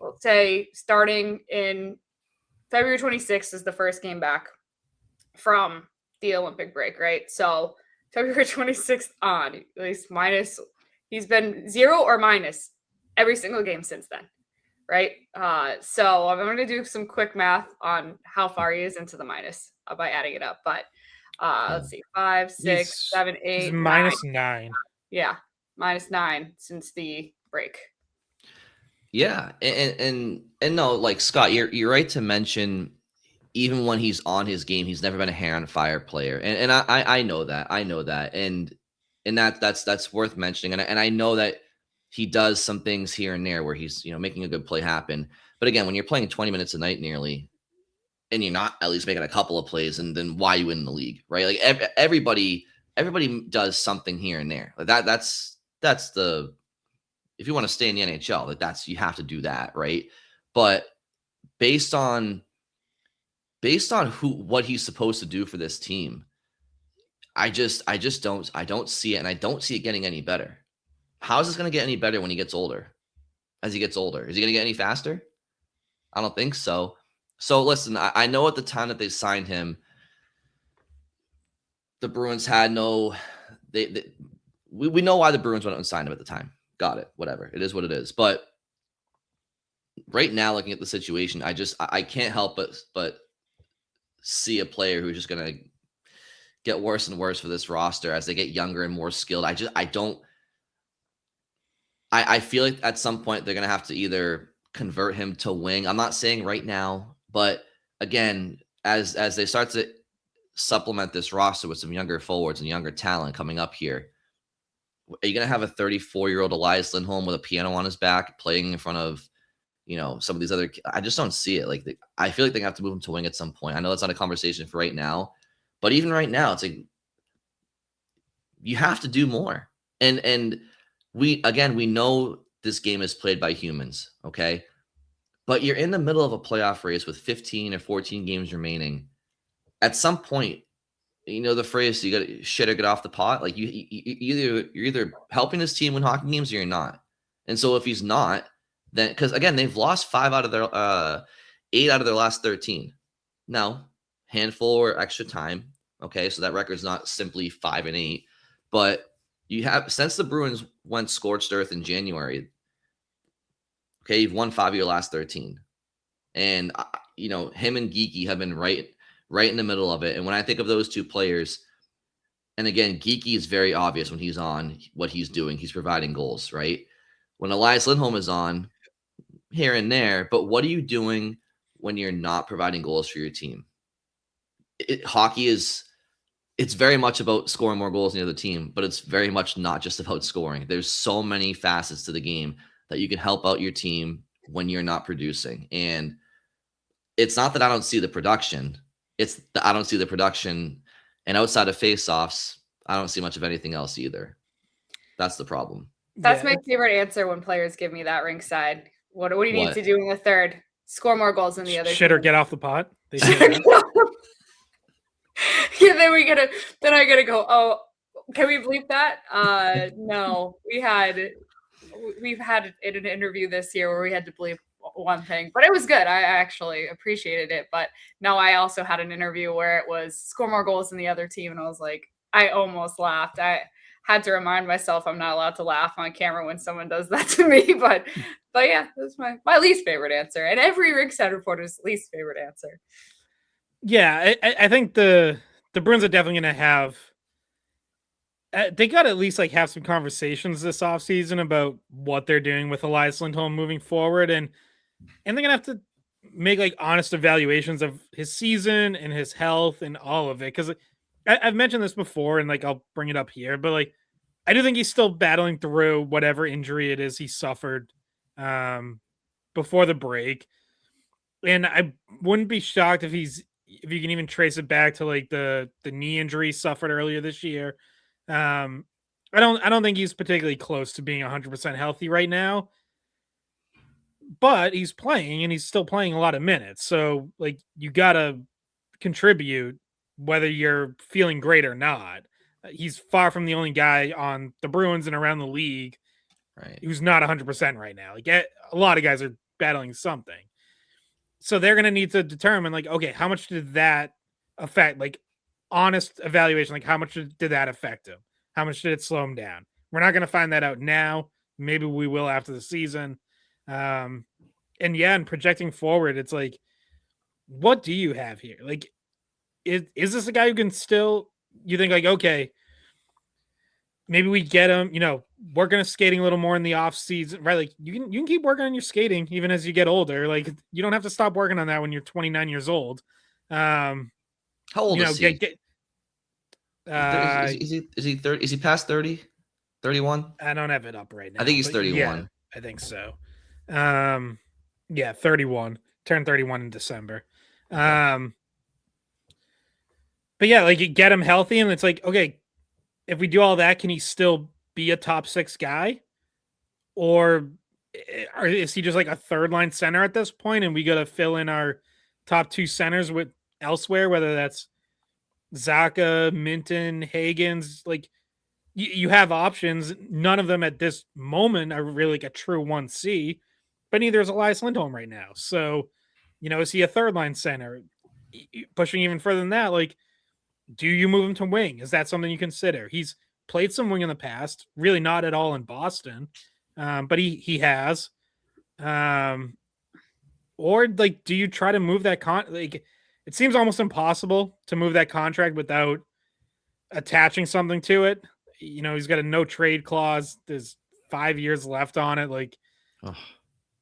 let's say, starting in February 26th is the first game back from the Olympic break, right? So February 26th on, at least minus, he's been 0 or minus every single game since then, right? So I'm going to do some quick math on how far he is into the minus by adding it up. But let's see, 5, 6, 7, 8, he's minus 9. Yeah, minus 9 since the break. Yeah, and no, like Scott, you're right to mention, even when he's on his game, he's never been a hair on fire player, and I know that, and that's worth mentioning, and I know that he does some things here and there where he's making a good play happen, but again, when you're playing 20 minutes a night nearly, and you're not at least making a couple of plays, and then why are you in the league, right? Like everybody does something here and there. Like that's the, if you want to stay in the NHL, like you have to do that, right? But based on what he's supposed to do for this team, I don't see it, and I don't see it getting any better. How is this going to get any better when he gets older? As he gets older, is he going to get any faster? I don't think so. So listen, I know at the time that they signed him, the Bruins had no. We know why the Bruins went out and signed him at the time. Got it. Whatever. It is what it is. But right now, looking at the situation, I can't help but see a player who's just going to get worse and worse for this roster as they get younger and more skilled. I feel like at some point they're going to have to either convert him to wing. I'm not saying right now, but again, as they start to supplement this roster with some younger forwards and younger talent coming up here, are you going to have a 34-year-old Elias Lindholm with a piano on his back playing in front of, some of these other? I just don't see it. Like, I feel like they have to move him to wing at some point. I know that's not a conversation for right now, but even right now, it's like you have to do more. And we know this game is played by humans, okay? But you're in the middle of a playoff race with 15 or 14 games remaining. At some point, the phrase, you got to shit or get off the pot. Like, you're either helping this team win hockey games or you're not. And so if he's not, then, because again, they've lost 8 out of their last 13. Now, handful or extra time. Okay, so that record's not simply 5-8, but you have, since the Bruins went scorched earth in January, okay, you've won 5 of your last 13. And, him and Geekie have been right in the middle of it. And when I think of those two players, and again, Geekie is very obvious when he's on what he's doing. He's providing goals, right? When Elias Lindholm is on, here and there, but what are you doing when you're not providing goals for your team? Hockey it's very much about scoring more goals than the other team, but it's very much not just about scoring. There's so many facets to the game that you can help out your team when you're not producing. And it's not that I don't see the production. It's that I don't see the production. And outside of faceoffs, I don't see much of anything else either. That's the problem. That's my favorite answer when players give me that ringside. What do you need to do in the third? Score more goals than the other. Shit or get off the pot. Yeah, then I gotta go, oh, can we bleep that? No, we've had in an interview this year where we had to bleep one thing, but it was good. I actually appreciated it. But no, I also had an interview where it was score more goals than the other team, and I was like, I almost laughed. I had to remind myself I'm not allowed to laugh on camera when someone does that to me. But yeah, that's my least favorite answer, and every Ringside reporter's least favorite answer. Yeah, I think the Bruins are definitely going to have. They got to at least have some conversations this offseason about what they're doing with Elias Lindholm moving forward, and they're gonna have to make honest evaluations of his season and his health and all of it. Because I've mentioned this before, and I'll bring it up here, but I do think he's still battling through whatever injury it is he suffered before the break, and I wouldn't be shocked if you can even trace it back to the knee injury he suffered earlier this year. I don't think he's particularly close to being 100% healthy right now, but he's playing, and he's still playing a lot of minutes. So you gotta contribute whether you're feeling great or not. He's far from the only guy on the Bruins and around the league, right, who's not 100% right now. A lot of guys are battling something. So they're going to need to determine okay, how much did that affect, honest evaluation, how much did that affect him? How much did it slow him down? We're not going to find that out now. Maybe we will after the season. And projecting forward, it's what do you have here? Is this a guy who can still, you think okay, maybe we get him, working on skating a little more in the off season, right? You can keep working on your skating even as you get older. You don't have to stop working on that when you're 29 years old. How old is he? Is he 30? Is he past 30? 31? I don't have it up right now. I think he's 31. Yeah, I think so. 31. Turned 31 in December. Okay. But yeah, you get him healthy, and it's okay, if we do all that, can he still be a top 6 guy? Or is he just a third line center at this point, and we got to fill in our top 2 centers with elsewhere, whether that's Zacha, Minton, Hagens, like you have options. None of them at this moment are really like a true 1C, but neither is Elias Lindholm right now. So, is he a third line center? Pushing even further than that, like, do you move him to wing? Is that something you consider? He's played some wing in the past, really not at all in Boston, but he has. Or like, do you try to move that like? It seems almost impossible to move that contract without attaching something to it. He's got a no trade clause. There's 5 years left on it. Like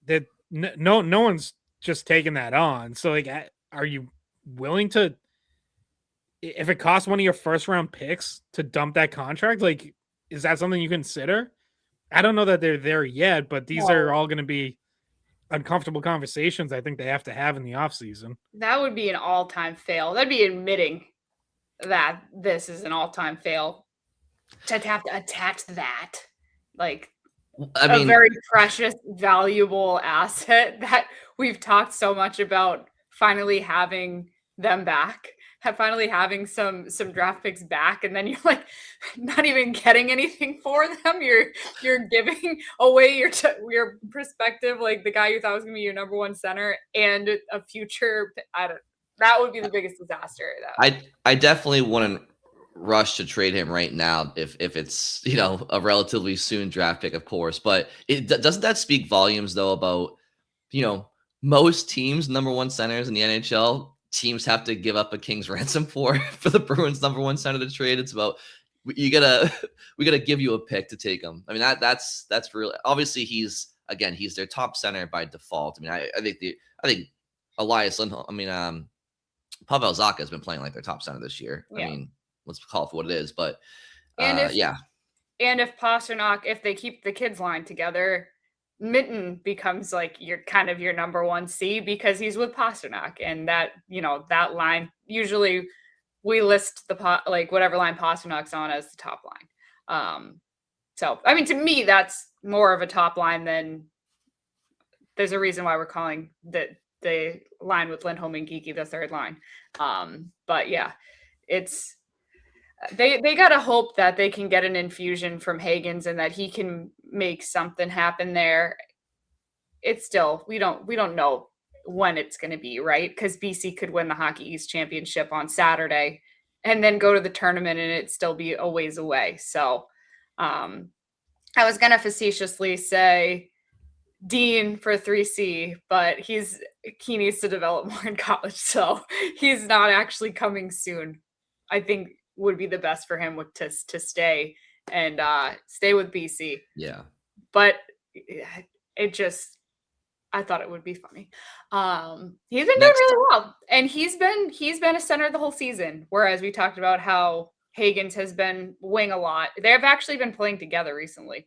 that, no one's just taking that on. So like, are you willing to, if it costs one of your first round picks to dump that contract? Like, is that something you consider? I don't know that they're there yet, but these are all going to be uncomfortable conversations I think they have to have in the offseason. That would be an all-time fail. That'd be admitting that this is an all-time fail to have to attach that. Like, a very precious, valuable asset that we've talked so much about finally having them back, finally having some draft picks back, and then you're like not even getting anything for them. You're giving away your perspective, like the guy you thought was going to be your number one center and a future. That would be the biggest disaster. I definitely wouldn't rush to trade him right now if it's a relatively soon draft pick, of course. But doesn't that speak volumes though about most teams' number one centers in the NHL? Teams have to give up a king's ransom for the Bruins' number one center to trade. It's about we gotta give you a pick to take him. I mean that's really obviously he's their top center by default. I mean I think Elias Lindholm. I mean Pavel Zacha has been playing like their top center this year. Yeah. I mean, let's call it for what it is. But and if Pastrnak, if they keep the kids line together, Minton becomes like your number 1C because he's with Pastrnak, and that that line usually we list whatever line Pasternak's on as the top line. So I mean, to me, that's more of a top line than. There's a reason why we're calling the line with Lindholm and Geekie the third line. But yeah, it's they got to hope that they can get an infusion from Hagens and that he can make something happen there. It's still, we don't know when it's going to be, right? Because BC could win the Hockey East Championship on Saturday and then go to the tournament and it still be a ways away. So I was going to facetiously say Dean for 3C, but he needs to develop more in college, so he's not actually coming soon. I think would be the best for him to stay and stay with BC. Yeah, but I thought it would be funny. He's been doing really well, and he's been a center the whole season. Whereas we talked about how Hagens has been wing a lot. They've actually been playing together recently.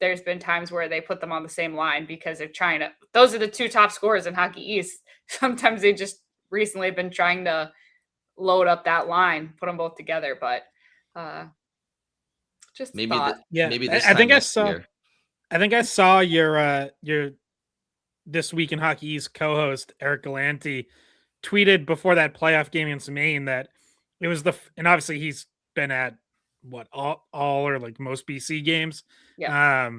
There's been times where they put them on the same line because they're trying to. Those are the two top scorers in Hockey East. Sometimes they just recently have been trying to load up that line, put them both together. But just maybe maybe this. I think I saw your This Week in Hockey East co-host Eric Galanti tweeted before that playoff game against Maine that it was and obviously he's been at all or like most BC games. Yeah.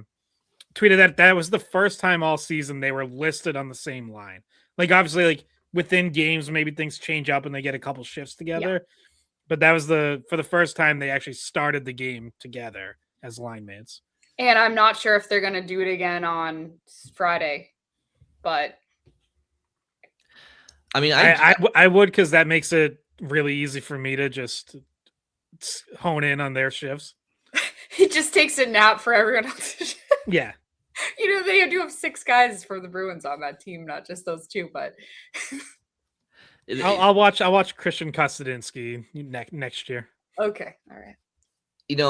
Tweeted that was the first time all season they were listed on the same line. Like obviously like within games maybe things change up and they get a couple shifts together. Yeah. But that was for the first time they actually started the game together as line mates. And I'm not sure if they're going to do it again on Friday, but I mean, I would, because that makes it really easy for me to just hone in on their shifts. He just takes a nap for everyone else. Yeah. They do have 6 guys for the Bruins on that team, not just those 2, but I'll watch Christian Kostadinsky next year. Okay. All right. It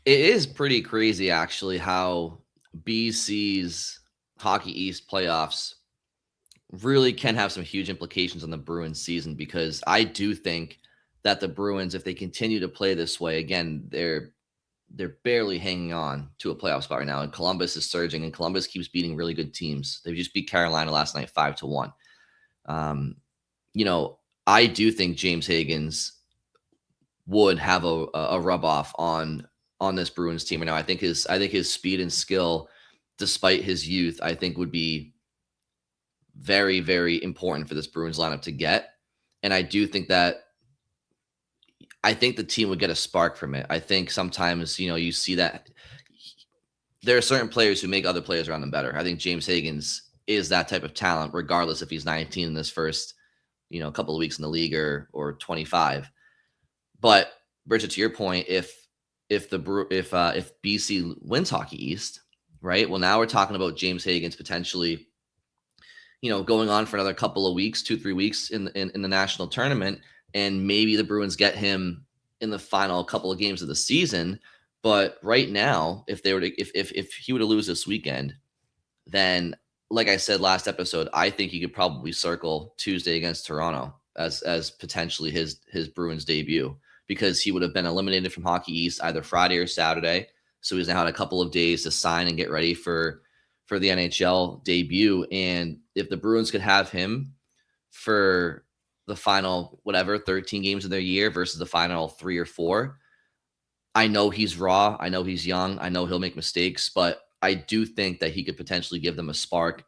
is pretty crazy actually how BC's Hockey East playoffs really can have some huge implications on the Bruins season, because I do think that the Bruins, if they continue to play this way, again, they're barely hanging on to a playoff spot right now. And Columbus is surging, and Columbus keeps beating really good teams. They just beat Carolina last night 5-1. I do think James Hagens would have a rub off on this Bruins team right now. I think his speed and skill, despite his youth, I think would be very, very important for this Bruins lineup to get. And I do think that I think the team would get a spark from it. I think sometimes, you see that there are certain players who make other players around them better. I think James Hagens is that type of talent, regardless if he's 19 in this first, couple of weeks in the league or 25. But Bridget, to your point, if BC wins Hockey East, right? Well, now we're talking about James Hagens potentially, going on for another couple of weeks, 2-3 weeks in the national tournament, and maybe the Bruins get him in the final couple of games of the season. But right now, if he were to lose this weekend, then, like I said last episode, I think he could probably circle Tuesday against Toronto as potentially his Bruins debut, because he would have been eliminated from Hockey East either Friday or Saturday. So he's now had a couple of days to sign and get ready for the NHL debut. And if the Bruins could have him for the final, 13 games of their year versus the final 3 or 4, I know he's raw. I know he's young. I know he'll make mistakes, but I do think that he could potentially give them a spark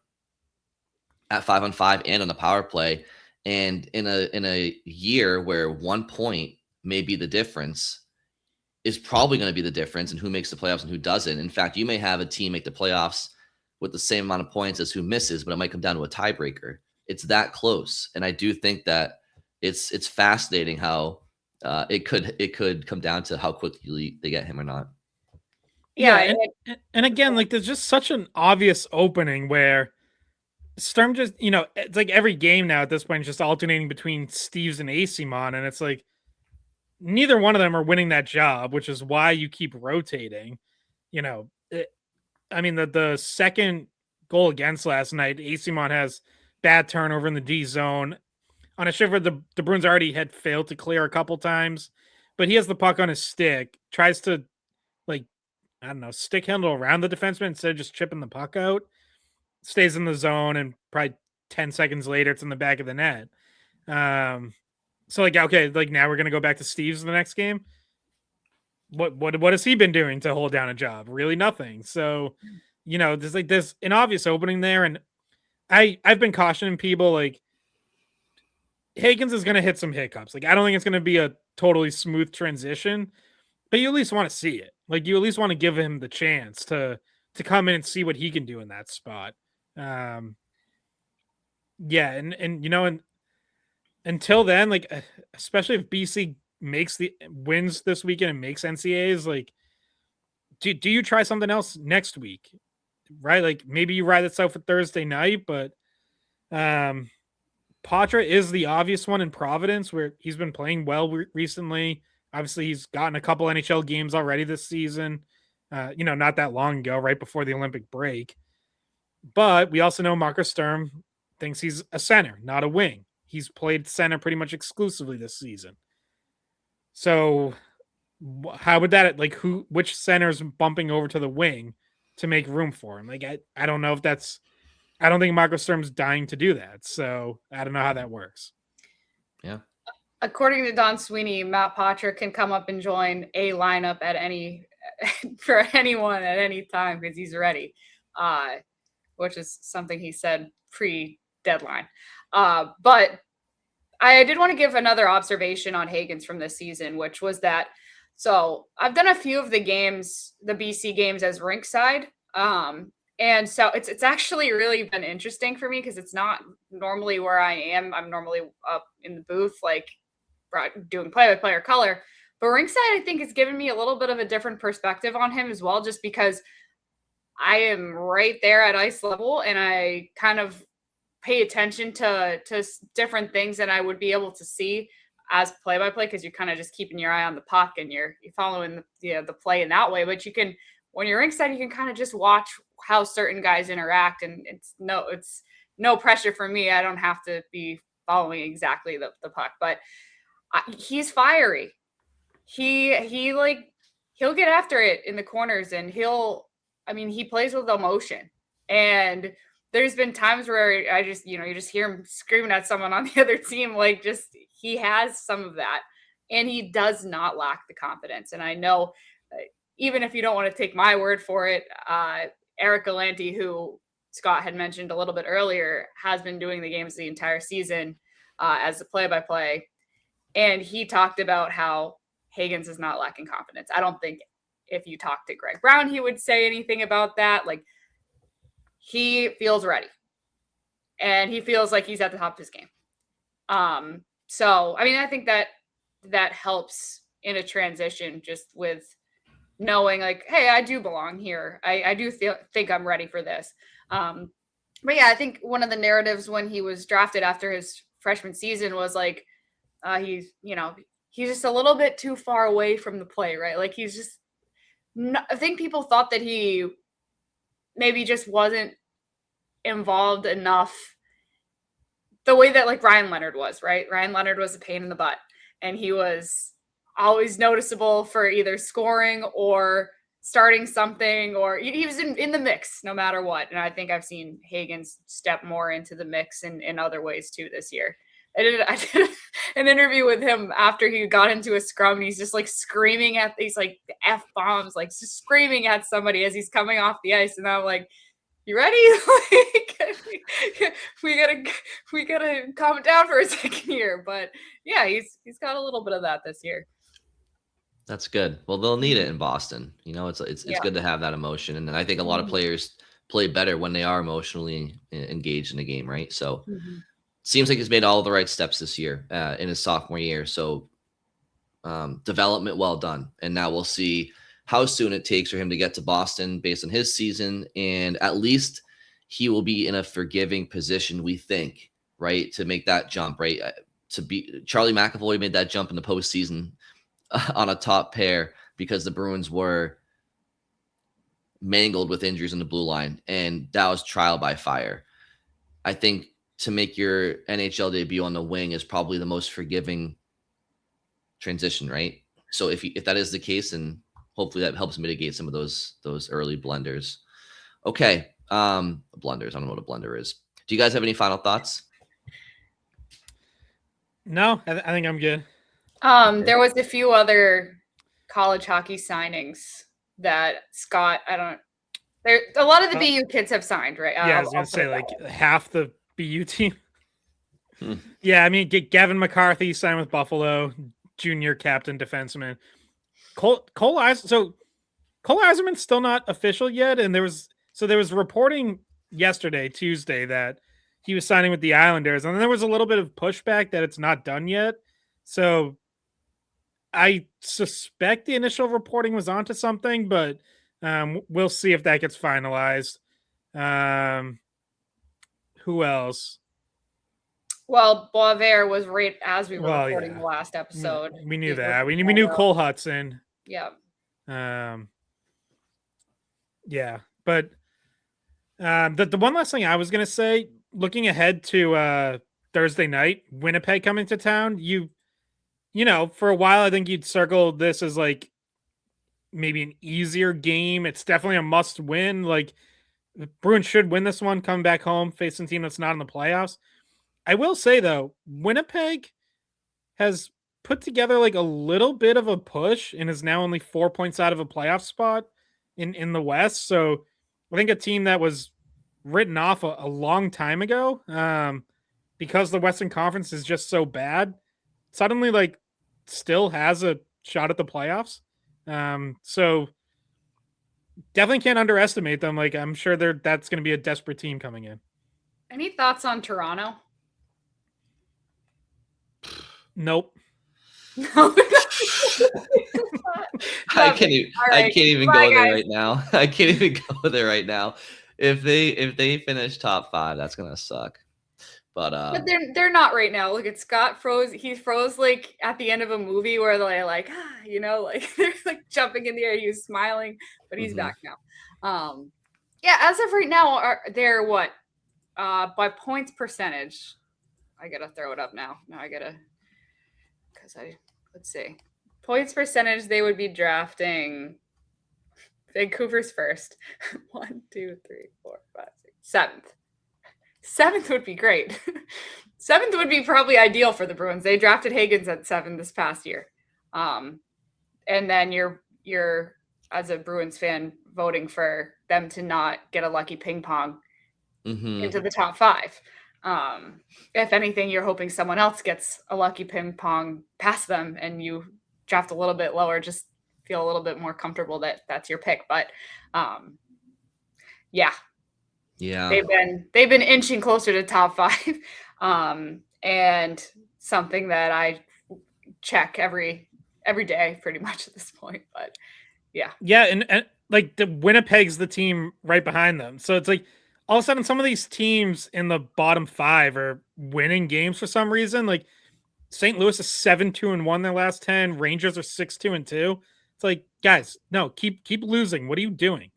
at 5-on-5 and on the power play. And in a year where 1 point may be the difference, is probably going to be the difference in who makes the playoffs and who doesn't. In fact, you may have a team make the playoffs with the same amount of points as who misses, but it might come down to a tiebreaker. It's that close. And I do think that it's fascinating how it could come down to how quickly they get him or not. Yeah, and again, like, there's just such an obvious opening where Sturm just, it's like every game now at this point is just alternating between Steves and Asimon, and it's like neither one of them are winning that job, which is why you keep rotating. The second goal against last night, Asimon has bad turnover in the D zone on a shift where the Bruins already had failed to clear a couple times, but he has the puck on his stick, tries to, stick handle around the defenseman instead of just chipping the puck out, stays in the zone, and probably 10 seconds later, it's in the back of the net. So okay, now we're going to go back to Steves in the next game. What has he been doing to hold down a job? Really nothing. So, there's an obvious opening there. And I've been cautioning people, Hagens is going to hit some hiccups. I don't think it's going to be a totally smooth transition, but you at least want to see it. You at least want to give him the chance to come in and see what he can do in that spot. And until then, especially if BC wins this weekend and makes NCAAs, do you try something else next week? Right? Maybe you ride this out for Thursday night, but Patra is the obvious one in Providence, where he's been playing well recently. Obviously, he's gotten a couple NHL games already this season, not that long ago, right before the Olympic break. But we also know Marcus Sturm thinks he's a center, not a wing. He's played center pretty much exclusively this season. So how would that, which center's bumping over to the wing to make room for him? I don't know if I don't think Marcus Sturm's dying to do that. So I don't know how that works. Yeah. According to Don Sweeney, Matt Patra can come up and join a lineup for anyone at any time because he's ready, which is something he said pre-deadline. But I did want to give another observation on Hagens from this season, which was that, so I've done a few of the games, the BC games, as rinkside. And so it's actually really been interesting for me because it's not normally where I am. I'm normally up in the booth, doing play-by-play or color. But rinkside, I think, has given me a little bit of a different perspective on him as well, just because I am right there at ice level and I kind of pay attention to different things than I would be able to see as play-by-play, because you're kind of just keeping your eye on the puck and you're following the play in that way. But you can, when you're ringside, you can kind of just watch how certain guys interact, and it's no pressure for me. I don't have to be following exactly the puck, but he's fiery. He'll get after it in the corners, and he plays with emotion. And there's been times where I just, you just hear him screaming at someone on the other team. He has some of that. and he does not lack the confidence. And I know, even if you don't want to take my word for it, Eric Galante, who Scott had mentioned a little bit earlier, has been doing the games the entire season as the play-by-play. And he talked about how Hagens is not lacking confidence. I don't think if you talk to Greg Brown, he would say anything about that. Like, he feels ready. And he feels like he's at the top of his game. So, I mean, I think that helps in a transition, just with knowing like, hey, I do belong here. I do think I'm ready for this. But yeah, I think one of the narratives when he was drafted after his freshman season was like, he's just a little bit too far away from the play, right? Like, he's just, I think people thought that he maybe just wasn't involved enough the way that like Ryan Leonard was, right? Ryan Leonard was a pain in the butt, and he was always noticeable for either scoring or starting something, or he was in the mix no matter what. And I think I've seen Hagens step more into the mix in other ways too this year. I did an interview with him after he got into a scrum, and he's just like screaming at these like F-bombs, like just screaming at somebody as he's coming off the ice. And I'm like, you ready? Like, we gotta calm it down for a second here. But yeah, he's got a little bit of that this year. That's good. Well, they'll need it in Boston. It's good to have that emotion, and I think a lot of players play better when they are emotionally engaged in the game, right? So, seems like he's made all the right steps this year in his sophomore year. So, development well done, and now we'll see how soon it takes for him to get to Boston based on his season, and at least he will be in a forgiving position, we think, right, to make that jump, right? To be Charlie McAvoy made that jump in the postseason on a top pair because the Bruins were mangled with injuries in the blue line, and that was trial by fire. I think to make your NHL debut on the wing is probably the most forgiving transition, right? So if that is the case, and hopefully that helps mitigate some of those early blunders. Okay, blunders. I don't know what a blunder is. Do you guys have any final thoughts? No, I think I'm good. There was a few other college hockey signings that Scott, a lot of the BU kids have signed, right? Yeah, I was going to say like half the BU team. Yeah, I mean, Gavin McCarthy signed with Buffalo, junior captain defenseman. Cole Eiserman's still not official yet, and there was reporting yesterday, Tuesday, that he was signing with the Islanders, and then there was a little bit of pushback that it's not done yet. So I suspect the initial reporting was onto something, but we'll see if that gets finalized. Who else? Well, Boisvert was right as we were recording the last episode. We knew that. We knew Cole Hudson. Yeah. Yeah, but the one last thing I was going to say, looking ahead to Thursday night, Winnipeg coming to town, you know, for a while, I think you'd circle this as like maybe an easier game. It's definitely a must win. Like, the Bruins should win this one, come back home, facing a team that's not in the playoffs. I will say, though, Winnipeg has put together like a little bit of a push and is now only 4 points out of a playoff spot in the West. So I think a team that was written off a long time ago, because the Western Conference is just so bad, suddenly like still has a shot at the playoffs. So definitely can't underestimate them. Like, I'm sure that's going to be a desperate team coming in. Any thoughts on Toronto? Nope. I can't even go there right now. I can't even go there right now. If they finish top 5, that's gonna suck. But they're not right now. Look at Scott froze. He froze like at the end of a movie where they're like, like they're like jumping in the air. He was smiling, but he's back now. Yeah, as of right now, they're what? By points percentage. I gotta throw it up now. Let's see. Points percentage, they would be drafting Vancouver's first. 1, 2, 3, 4, 5, 6, 7th. 7th would be great. 7th would be probably ideal for the Bruins. They drafted Hagens at 7 this past year. And then you're as a Bruins fan voting for them to not get a lucky ping pong into the top 5. If anything, you're hoping someone else gets a lucky ping pong past them and you draft a little bit lower, just feel a little bit more comfortable that that's your pick. But yeah, they've been inching closer to top 5, and something that I check every day pretty much at this point. But yeah, and like the Winnipeg's the team right behind them, so it's like all of a sudden some of these teams in the bottom 5 are winning games for some reason. Like St. Louis is 7-2-1 their last 10. Rangers are 6-2-2. It's like, guys, no, keep losing. What are you doing?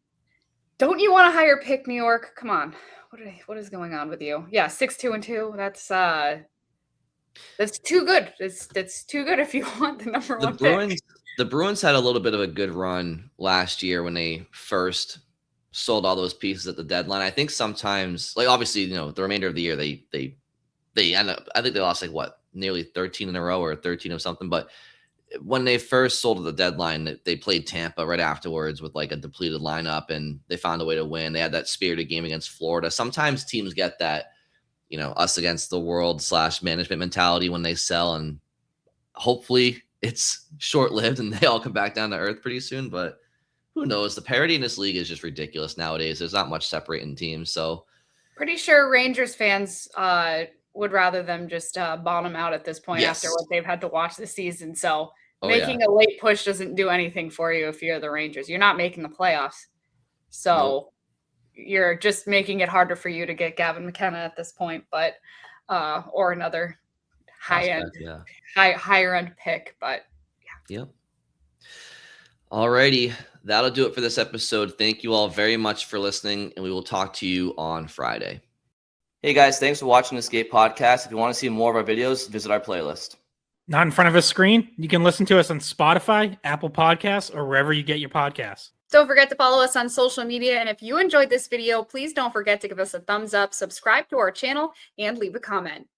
Don't you want to higher pick New York? Come on. What is going on with you? Yeah, 6-2-2. That's too good. That's too good if you want the number 1 pick. The Bruins had a little bit of a good run last year when they first sold all those pieces at the deadline. I think sometimes, like obviously, the remainder of the year they end up, I think they lost like nearly 13 in a row or 13 of something. But when they first sold at the deadline, they played Tampa right afterwards with like a depleted lineup, and they found a way to win. They had that spirited game against Florida. Sometimes teams get that, us against the world / management mentality when they sell, and hopefully it's short-lived and they all come back down to earth pretty soon. But who knows? The parity in this league is just ridiculous nowadays. There's not much separating teams. So pretty sure Rangers fans would rather them just bottom out at this point after what they've had to watch this season. So making a late push doesn't do anything for you if you're the Rangers. You're not making the playoffs. So you're just making it harder for you to get Gavin McKenna at this point, but or another higher end pick. But yeah. Alrighty. That'll do it for this episode. Thank you all very much for listening, and we will talk to you on Friday. Hey guys, thanks for watching the Skate Podcast. If you want to see more of our videos, visit our playlist. Not in front of a screen? You can listen to us on Spotify, Apple Podcasts, or wherever you get your podcasts. Don't forget to follow us on social media. And if you enjoyed this video, please don't forget to give us a thumbs up, subscribe to our channel, and leave a comment.